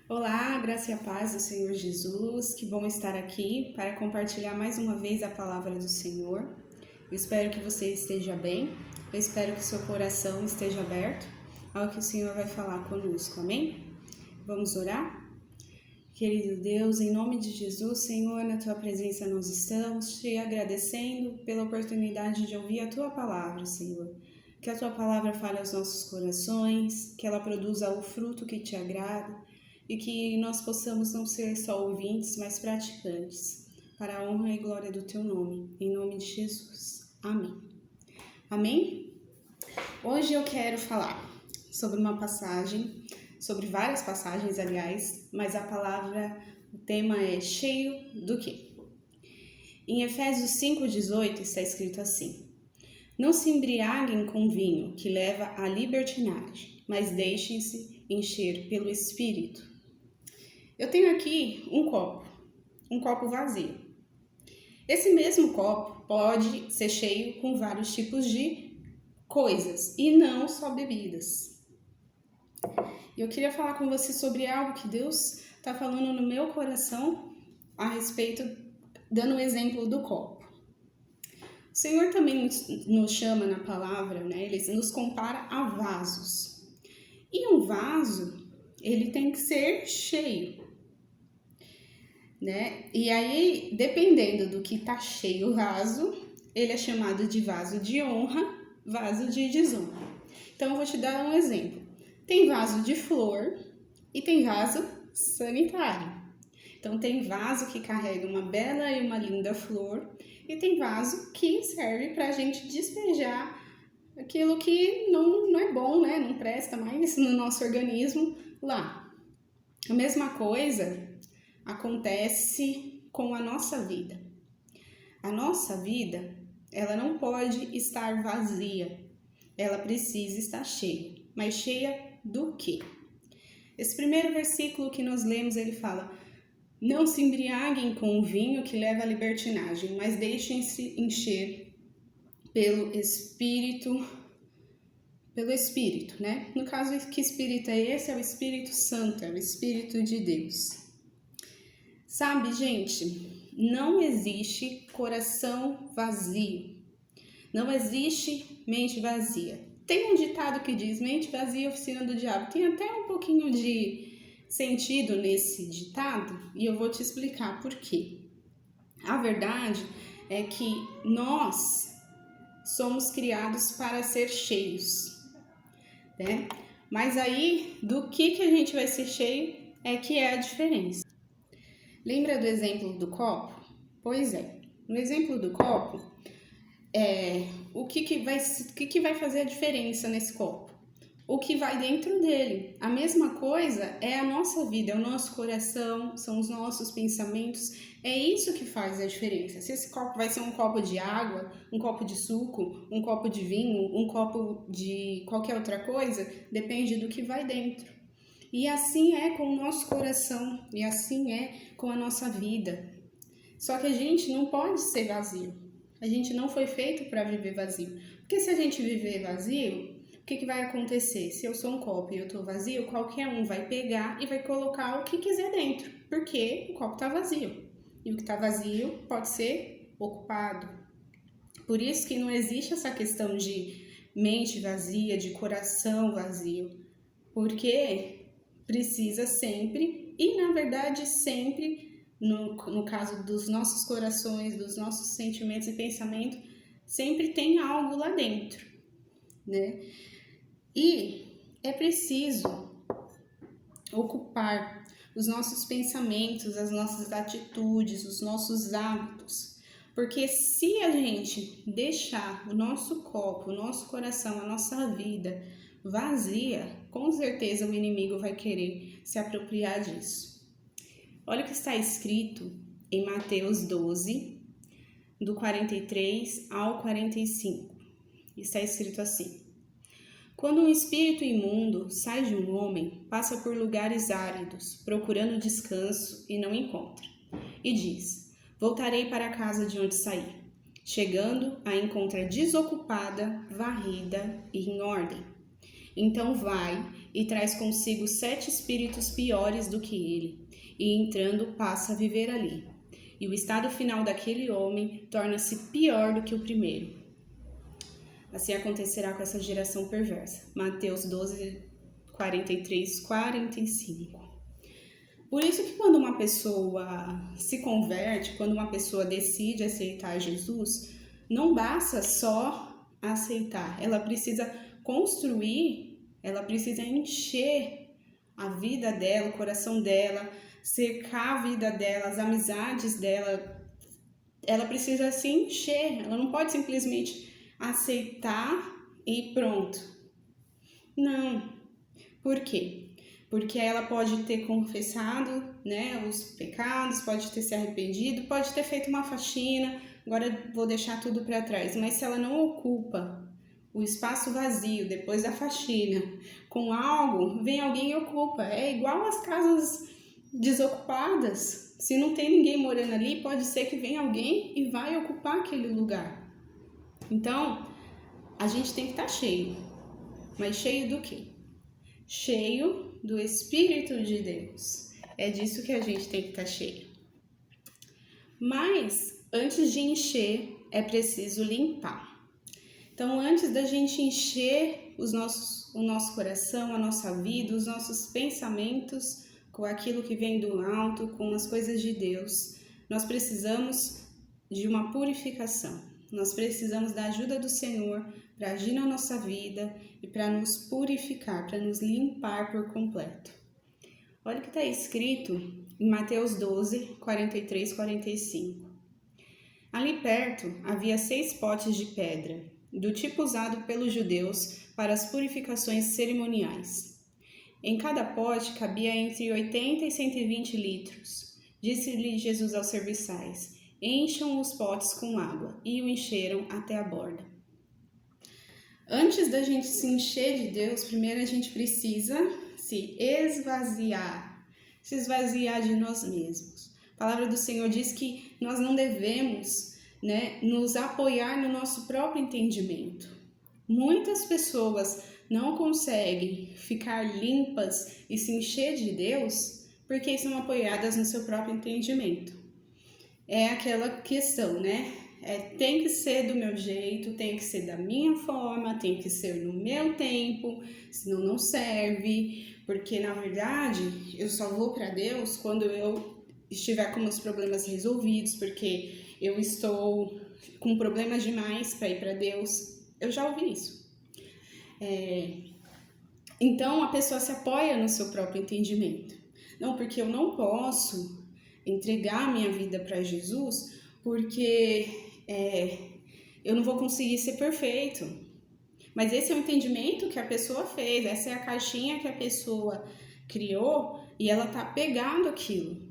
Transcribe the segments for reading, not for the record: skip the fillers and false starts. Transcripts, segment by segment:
Olá, graça e a paz do Senhor Jesus. Que bom estar aqui para compartilhar mais uma vez a palavra do Senhor. Eu espero que você esteja bem. Eu espero que seu coração esteja aberto ao que o Senhor vai falar conosco. Amém? Vamos orar? Querido Deus, em nome de Jesus, Senhor, na Tua presença nós estamos te agradecendo pela oportunidade de ouvir a Tua palavra, Senhor. Que a Tua palavra fale aos nossos corações, que ela produza o fruto que Te agrada e que nós possamos não ser só ouvintes, mas praticantes, para a honra e glória do Teu nome. Em nome de Jesus. Amém. Amém? Hoje eu quero falar sobre uma passagem, sobre várias passagens, aliás, mas o tema é cheio do quê? Em Efésios 5,18 está escrito assim: Não se embriaguem com vinho, que leva à libertinagem, mas deixem-se encher pelo Espírito. Eu tenho aqui um copo vazio. Esse mesmo copo pode ser cheio com vários tipos de coisas e não só bebidas. Eu queria falar com você sobre algo que Deus está falando no meu coração a respeito, dando o exemplo do copo. O Senhor também nos chama na palavra, né? Ele nos compara a vasos. E um vaso, ele tem que ser cheio, né? E aí, dependendo do que tá cheio o vaso, ele é chamado de vaso de honra, vaso de desonra. Então, eu vou te dar um exemplo. Tem vaso de flor e tem vaso sanitário. Então, tem vaso que carrega uma bela e uma linda flor e tem vaso que serve para a gente despejar aquilo que não é bom, né? Não presta mais no nosso organismo lá. A mesma coisa acontece com a nossa vida. A nossa vida, ela não pode estar vazia. Ela precisa estar cheia. Mas cheia do quê? Esse primeiro versículo que nós lemos, ele fala: Não se embriaguem com o vinho que leva à libertinagem, mas deixem-se encher pelo Espírito, né? No caso, que Espírito é esse? É o Espírito Santo, é o Espírito de Deus. Sabe, gente, não existe coração vazio, não existe mente vazia. Tem um ditado que diz: mente vazia, oficina do diabo. Tem até um pouquinho de sentido nesse ditado e eu vou te explicar por quê. A verdade é que nós somos criados para ser cheios, né? Mas aí, do que a gente vai ser cheio é que é a diferença. Lembra do exemplo do copo? Pois é, no exemplo do copo, o que vai fazer a diferença nesse copo? O que vai dentro dele. A mesma coisa é a nossa vida, é o nosso coração, são os nossos pensamentos, é isso que faz a diferença. Se esse copo vai ser um copo de água, um copo de suco, um copo de vinho, um copo de qualquer outra coisa, depende do que vai dentro. E assim é com o nosso coração, e assim é com a nossa vida. Só que a gente não pode ser vazio. A gente não foi feito para viver vazio. Porque se a gente viver vazio, o que vai acontecer? Se eu sou um copo e eu estou vazio, qualquer um vai pegar e vai colocar o que quiser dentro, porque o copo está vazio. E o que está vazio pode ser ocupado. Por isso que não existe essa questão de mente vazia, de coração vazio. Porque precisa sempre, e na verdade sempre, no caso dos nossos corações, dos nossos sentimentos e pensamentos, sempre tem algo lá dentro, né? E é preciso ocupar os nossos pensamentos, as nossas atitudes, os nossos hábitos, porque se a gente deixar o nosso copo, o nosso coração, a nossa vida vazia, com certeza o inimigo vai querer se apropriar disso. Olha o que está escrito em Mateus 12, do 43 ao 45. Está escrito assim: Quando um espírito imundo sai de um homem, passa por lugares áridos, procurando descanso e não encontra. E diz: Voltarei para a casa de onde saí. Chegando, a encontra desocupada, varrida e em ordem. Então vai e traz consigo 7 espíritos piores do que ele, e entrando passa a viver ali. E o estado final daquele homem torna-se pior do que o primeiro. Assim acontecerá com essa geração perversa. Mateus 12, 43, 45. Por isso que quando uma pessoa se converte, quando uma pessoa decide aceitar Jesus, não basta só aceitar, ela precisa construir, ela precisa encher a vida dela, o coração dela, cercar a vida dela, as amizades dela. Ela precisa se encher, ela não pode simplesmente aceitar e pronto. Não. Por quê? Porque ela pode ter confessado, né, os pecados, pode ter se arrependido, pode ter feito uma faxina, agora vou deixar tudo para trás. Mas se ela não ocupa o espaço vazio depois da faxina com algo, vem alguém e ocupa. É igual as casas desocupadas. Se não tem ninguém morando ali, pode ser que venha alguém e vai ocupar aquele lugar. Então, a gente tem que estar cheio. Mas cheio do quê? Cheio do Espírito de Deus. É disso que a gente tem que estar cheio. Mas, antes de encher, é preciso limpar. Então, antes da gente encher o nosso coração, a nossa vida, os nossos pensamentos com aquilo que vem do alto, com as coisas de Deus, nós precisamos de uma purificação. Nós precisamos da ajuda do Senhor para agir na nossa vida e para nos purificar, para nos limpar por completo. Olha o que está escrito em Mateus 12, 43, 45. Ali perto havia 6 potes de pedra, do tipo usado pelos judeus para as purificações cerimoniais. Em cada pote cabia entre 80 e 120 litros. Disse-lhe Jesus aos serviçais: encham os potes com água, e o encheram até a borda. Antes da gente se encher de Deus, primeiro a gente precisa se esvaziar de nós mesmos. A palavra do Senhor diz que nós não devemos, nos apoiar no nosso próprio entendimento. Muitas pessoas não conseguem ficar limpas e se encher de Deus porque estão apoiadas no seu próprio entendimento. É aquela questão, tem que ser do meu jeito, tem que ser da minha forma, tem que ser no meu tempo, senão não serve, porque na verdade eu só vou para Deus quando eu estiver com meus problemas resolvidos, porque eu estou com problemas demais para ir para Deus. Eu já ouvi isso. Então a pessoa se apoia no seu próprio entendimento. Não, porque eu não posso entregar minha vida para Jesus, porque eu não vou conseguir ser perfeito. Mas esse é o entendimento que a pessoa fez, essa é a caixinha que a pessoa criou e ela tá pegando aquilo.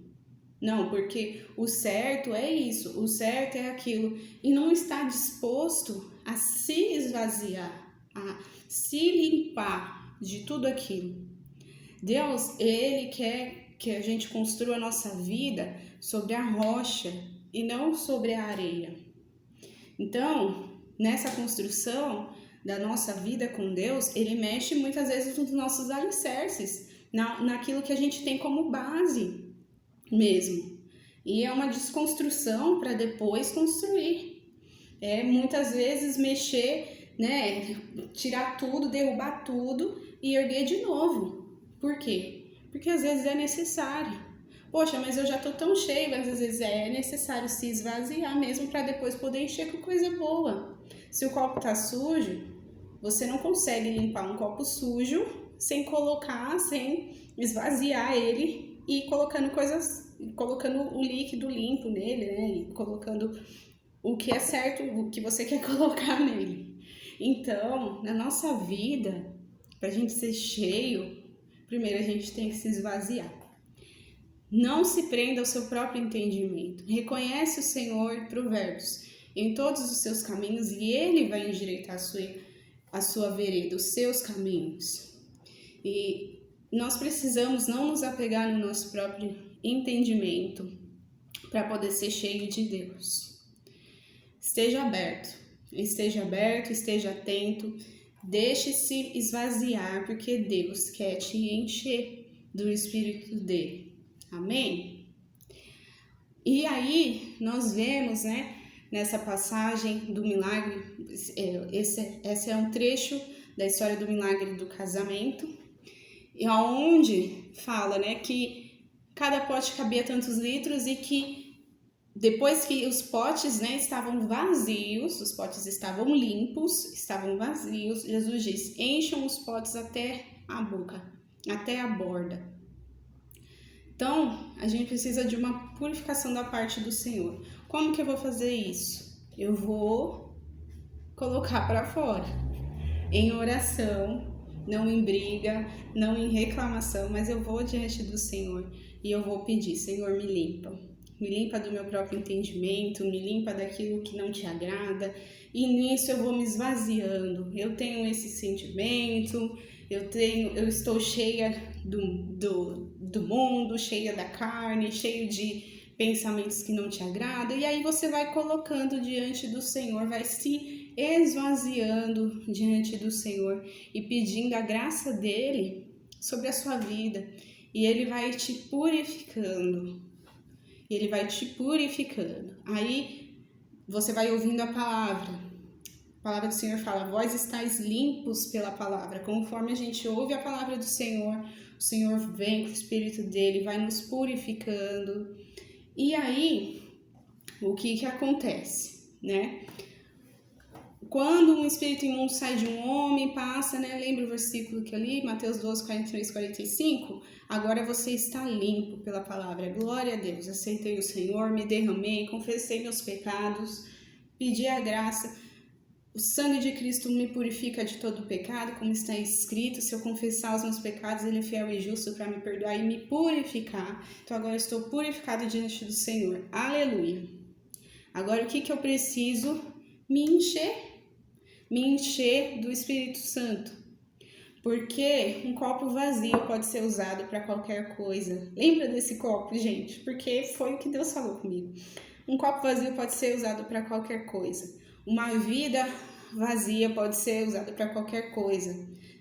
Não, porque o certo é isso, o certo é aquilo, e não está disposto a se esvaziar, a se limpar de tudo aquilo. Deus, Ele quer que a gente construa a nossa vida sobre a rocha e não sobre a areia. Então, nessa construção da nossa vida com Deus, Ele mexe muitas vezes nos nossos alicerces, naquilo que a gente tem como base mesmo. E é uma desconstrução para depois construir. Muitas vezes mexer, tirar tudo, derrubar tudo e erguer de novo. Por quê? Porque às vezes é necessário. Poxa, mas eu já tô tão cheio, mas às vezes é necessário se esvaziar mesmo para depois poder encher com coisa boa. Se o copo tá sujo, você não consegue limpar um copo sujo sem esvaziar ele e colocando o líquido limpo nele, e colocando o que é certo, o que você quer colocar nele. Então, na nossa vida, pra gente ser cheio, primeiro a gente tem que se esvaziar. Não se prenda ao seu próprio entendimento. Reconhece o Senhor, Provérbios, em todos os seus caminhos e Ele vai endireitar a sua vereda, os seus caminhos. E nós precisamos não nos apegar no nosso próprio entendimento para poder ser cheio de Deus. Esteja aberto, esteja atento Deixe-se esvaziar, porque Deus quer te encher do Espírito dele. Amém? E aí, nós vemos, né, nessa passagem do milagre, esse é um trecho da história do milagre do casamento, e onde fala, né, que cada pote cabia tantos litros e que depois que os potes, né, estavam vazios, os potes estavam limpos, estavam vazios, Jesus diz: encham os potes até a boca, até a borda. Então, a gente precisa de uma purificação da parte do Senhor. Como que eu vou fazer isso? Eu vou colocar para fora, em oração, não em briga, não em reclamação, mas eu vou diante do Senhor e eu vou pedir: Senhor, me limpa do meu próprio entendimento, me limpa daquilo que não te agrada, e nisso eu vou me esvaziando. Eu tenho esse sentimento, eu estou cheia do mundo, cheia da carne, cheio de pensamentos que não te agradam, e aí você vai colocando diante do Senhor, vai se esvaziando diante do Senhor e pedindo a graça dele sobre a sua vida, e ele vai te purificando. Ele vai te purificando. Aí você vai ouvindo a palavra. A palavra do Senhor fala: vós estáis limpos pela palavra. Conforme a gente ouve a palavra do Senhor, o Senhor vem com o Espírito dele, vai nos purificando. E aí, o que acontece, né? Quando um espírito imundo sai de um homem, passa, né? Lembra o versículo que eu li, Mateus 12, 43, 45? Agora você está limpo pela palavra. Glória a Deus. Aceitei o Senhor, me derramei, confessei meus pecados, pedi a graça. O sangue de Cristo me purifica de todo pecado, como está escrito: se eu confessar os meus pecados, ele é fiel e justo para me perdoar e me purificar. Então agora eu estou purificado diante do Senhor. Aleluia. Agora o que eu preciso? Me encher do Espírito Santo. Porque um copo vazio pode ser usado para qualquer coisa. Lembra desse copo, gente? Porque foi o que Deus falou comigo. Um copo vazio pode ser usado para qualquer coisa. Uma vida vazia pode ser usada para qualquer coisa.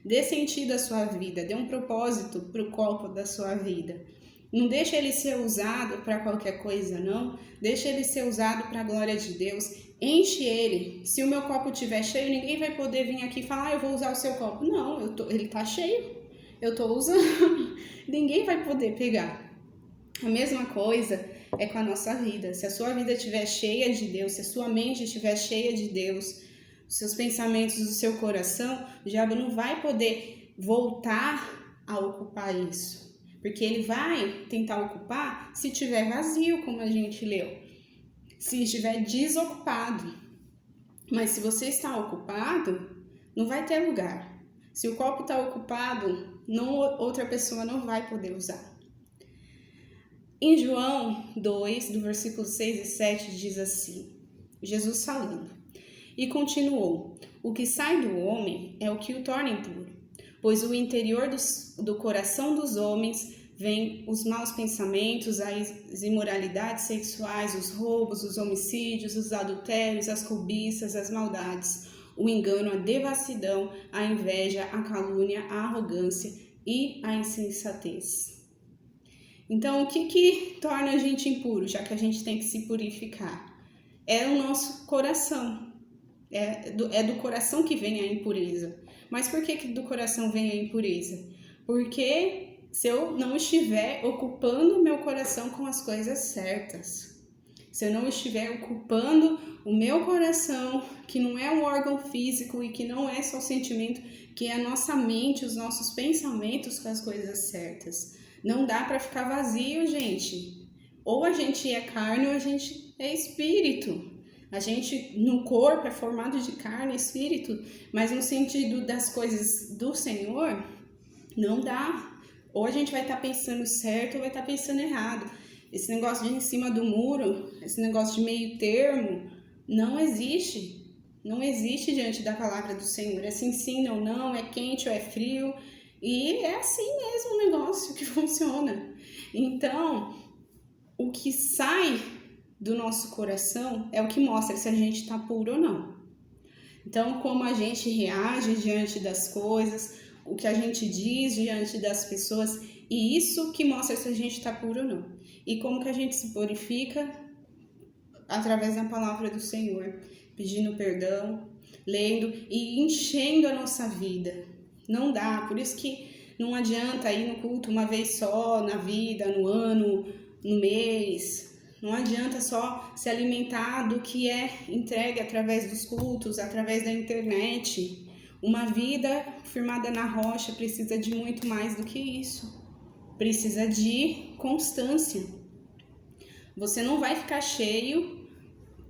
Dê sentido à sua vida, dê um propósito para o copo da sua vida. Não deixa ele ser usado para qualquer coisa, não. Deixa ele ser usado para a glória de Deus. Enche ele. Se o meu copo estiver cheio, ninguém vai poder vir aqui e falar: eu vou usar o seu copo. Não, ele está cheio. Eu estou usando. Ninguém vai poder pegar. A mesma coisa é com a nossa vida. Se a sua vida estiver cheia de Deus, se a sua mente estiver cheia de Deus, os seus pensamentos, o seu coração, o diabo não vai poder voltar a ocupar isso. Porque ele vai tentar ocupar se estiver vazio, como a gente leu. Se estiver desocupado. Mas se você está ocupado, não vai ter lugar. Se o copo está ocupado, outra pessoa não vai poder usar. Em João 2, do versículo 6 e 7, diz assim, Jesus falando: e continuou: o que sai do homem é o que o torna impuro, pois o interior do coração dos homens vêm os maus pensamentos, as imoralidades sexuais, os roubos, os homicídios, os adultérios, as cobiças, as maldades, o engano, a devassidão, a inveja, a calúnia, a arrogância e a insensatez. Então, o que torna a gente impuro, já que a gente tem que se purificar? É o nosso coração. É do coração que vem a impureza. Mas por que do coração vem a impureza? Porque se eu não estiver ocupando o meu coração com as coisas certas, se eu não estiver ocupando o meu coração, que não é um órgão físico e que não é só o sentimento, que é a nossa mente, os nossos pensamentos com as coisas certas. Não dá para ficar vazio, gente. Ou a gente é carne ou a gente é espírito. A gente, no corpo, é formado de carne e espírito, mas no sentido das coisas do Senhor, não dá. Ou a gente vai estar pensando certo ou vai estar pensando errado. Esse negócio de em cima do muro, esse negócio de meio termo, não existe. Não existe diante da palavra do Senhor. É sim ou não, é quente ou é frio. E é assim mesmo o negócio que funciona. Então, o que sai do nosso coração é o que mostra se a gente está puro ou não. Então, como a gente reage diante das coisas, o que a gente diz diante das pessoas, e isso que mostra se a gente está puro ou não. E como que a gente se purifica? Através da palavra do Senhor, pedindo perdão, lendo e enchendo a nossa vida. Não dá, por isso que não adianta ir no culto uma vez só na vida, no ano, no mês. Não adianta só se alimentar do que é entregue através dos cultos, através da internet. Uma vida firmada na rocha precisa de muito mais do que isso. Precisa de constância. Você não vai ficar cheio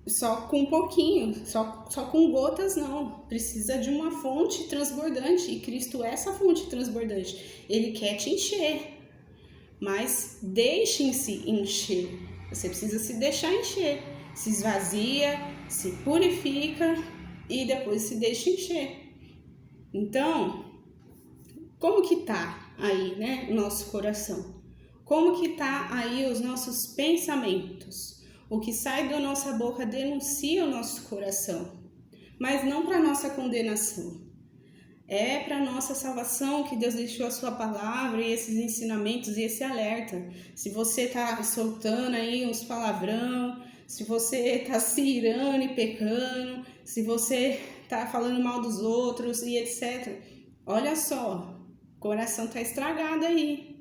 só com um pouquinho, só com gotas, não. Precisa de uma fonte transbordante, e Cristo é essa fonte transbordante. Ele quer te encher, mas deixem-se encher. Você precisa se deixar encher. Se esvazia, se purifica e depois se deixa encher. Então, como que tá aí, né, o nosso coração? Como que tá aí os nossos pensamentos? O que sai da nossa boca denuncia o nosso coração, mas não para nossa condenação. É para nossa salvação que Deus deixou a sua palavra e esses ensinamentos e esse alerta. Se você tá soltando aí uns palavrão, se você tá se irando e pecando, se você tá falando mal dos outros e etc. Olha só, o coração tá estragado aí.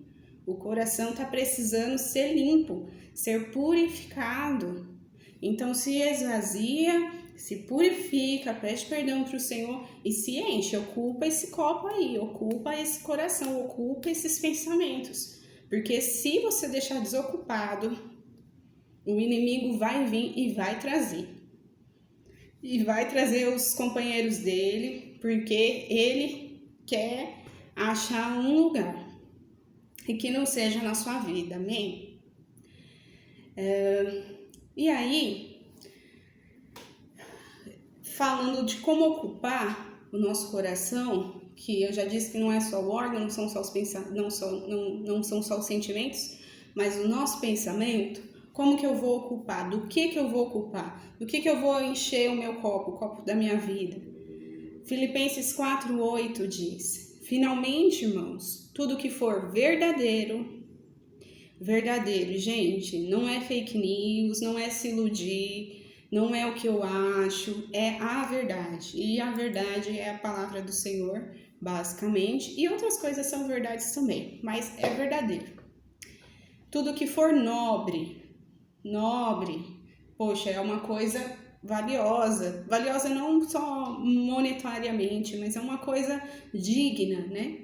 O coração está precisando ser limpo, ser purificado. Então se esvazia, se purifica, pede perdão para o Senhor e se enche. Ocupa esse copo aí, ocupa esse coração, ocupa esses pensamentos. Porque se você deixar desocupado, o inimigo vai vir e vai trazer. E vai trazer os companheiros dele, porque ele quer achar um lugar. E que não seja na sua vida, amém? E aí, falando de como ocupar o nosso coração, que eu já disse que não é só o órgão, não são só os não são só os sentimentos, mas o nosso pensamento, como que eu vou ocupar? Do que eu vou ocupar? Do que eu vou encher o meu copo, o copo da minha vida? Filipenses 4:8 diz: finalmente, irmãos, tudo que for verdadeiro, gente, não é fake news, não é se iludir, não é o que eu acho, é a verdade. E a verdade é a palavra do Senhor, basicamente, e outras coisas são verdades também, mas é verdadeiro. Tudo que for nobre, poxa, é uma coisa valiosa não só monetariamente, mas é uma coisa digna, né?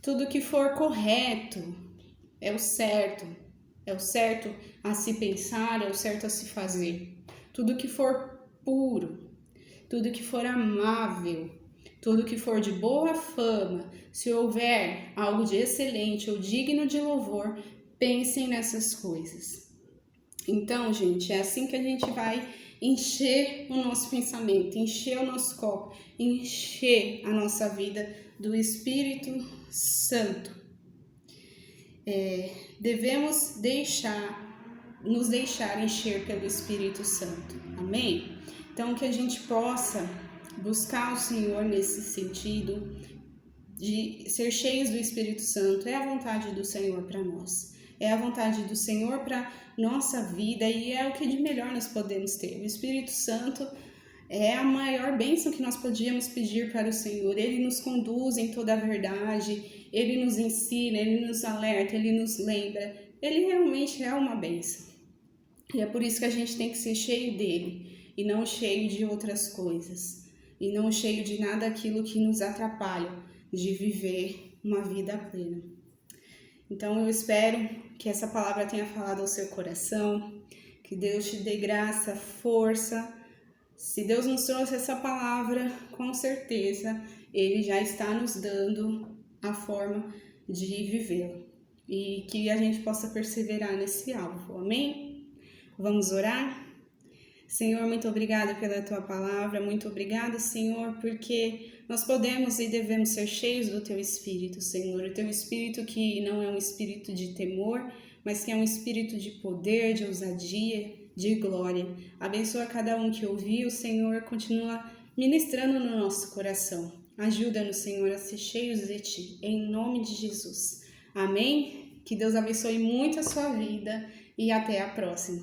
Tudo que for correto é o certo a se pensar, é o certo a se fazer. Tudo que for puro, tudo que for amável, tudo que for de boa fama, se houver algo de excelente ou digno de louvor, pensem nessas coisas. Então, gente, é assim que a gente vai encher o nosso pensamento, encher o nosso copo, encher a nossa vida do Espírito Santo. Devemos nos deixar encher pelo Espírito Santo, amém? Então, que a gente possa buscar o Senhor nesse sentido de ser cheios do Espírito Santo, é a vontade do Senhor para nós. É a vontade do Senhor para nossa vida e é o que de melhor nós podemos ter. O Espírito Santo é a maior bênção que nós podíamos pedir para o Senhor. Ele nos conduz em toda a verdade, Ele nos ensina, Ele nos alerta, Ele nos lembra. Ele realmente é uma bênção. E é por isso que a gente tem que ser cheio dele e não cheio de outras coisas. E não cheio de nada aquilo que nos atrapalha de viver uma vida plena. Então eu espero que essa palavra tenha falado ao seu coração, que Deus te dê graça, força. Se Deus nos trouxe essa palavra, com certeza Ele já está nos dando a forma de vivê-la. E que a gente possa perseverar nesse alvo, amém? Vamos orar? Senhor, muito obrigada pela Tua palavra, muito obrigada, Senhor, porque nós podemos e devemos ser cheios do Teu Espírito, Senhor. O Teu Espírito que não é um espírito de temor, mas que é um espírito de poder, de ousadia, de glória. Abençoa cada um que ouviu, Senhor, continua ministrando no nosso coração. Ajuda-nos, Senhor, a ser cheios de Ti, em nome de Jesus. Amém? Que Deus abençoe muito a sua vida e até a próxima.